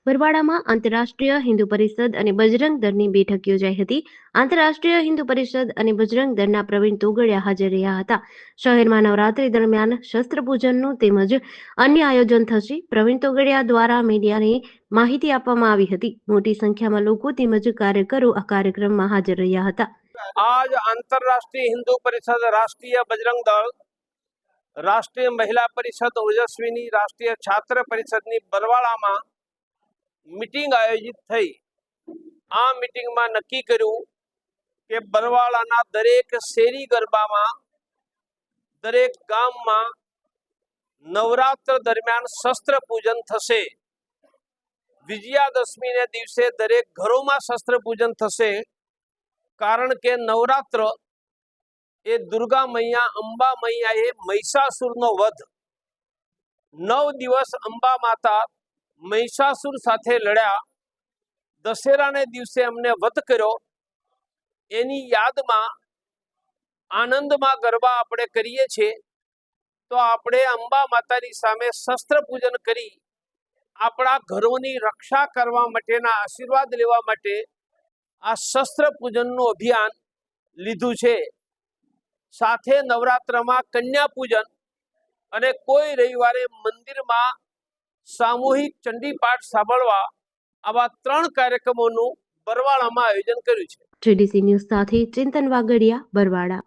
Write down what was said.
બરવાડામાં આંતરરાષ્ટ્રીય હિન્દુ પરિષદ અને બજરંગ દળની બેઠક યોજાઈ હતી. આંતરરાષ્ટ્રીય હિન્દુ પરિષદ અને બજરંગ દળના પ્રવીણ તોગડિયા હાજર રહ્યા હતા. શહેરમાં નવરાત્રી દરમિયાન શસ્ત્ર પૂજનનું તેમજ અન્ય આયોજન થશે. પ્રવીણ તોગડિયા દ્વારા મીડિયાને માહિતી આપવામાં આવી હતી. મોટી સંખ્યામાં લોકો તેમજ કાર્યકરો આ કાર્યક્રમમાં હાજર રહ્યા હતા. आज अंतर्राष्ट्रीय हिंदू परिषद, राष्ट्रीय बजरंग दल, राष्ट्रीय महिला परिषद ओजस्वीनी, राष्ट्रीय छात्र परिषदની બરવાળામાં મીટિંગ આયોજિત થઈ। આ મીટિંગમાં નક્કી કર્યું કે બરવાળાના દરેક શેરી ગરબામાં, દરેક ગામમાં નવરાત્ર દરમિયાન શસ્ત્ર પૂજન થશે। વિજયાદશમીને દિવસે દરેક ઘરોમાં શસ્ત્ર પૂજન થશે, કારણ કે નવરાત્ર એ દુર્ગા મૈયા, અંબા મૈયાએ મહિષાસુરનો વધ, 9 દિવસ અંબા માતા મહિષાસુર સાથે લડ્યા, દશેરાને દિવસે અમને વધ કર્યો, એની યાદમાં આનંદમાં ગરબા આપણે કરીએ છીએ। તો આપણે અંબા માતાની સામે શસ્ત્ર પૂજન કરી આપણા ઘરોની રક્ષા કરવા માટેના આશીર્વાદ લેવા માટે આ શસ્ત્ર પૂજનનું અભિયાન લીધું છે। સાથે નવરાત્રમાં કન્યા પૂજન અને કોઈ રવિવારે મંદિરમાં સામૂહિક ચંડીપાઠ સાંભળવા, આવા 3 કાર્યક્રમોનું બરવાળામાં આયોજન કર્યું છે। GDC ન્યૂઝ સાથે ચિંતન વાગડિયા, બરવાડા।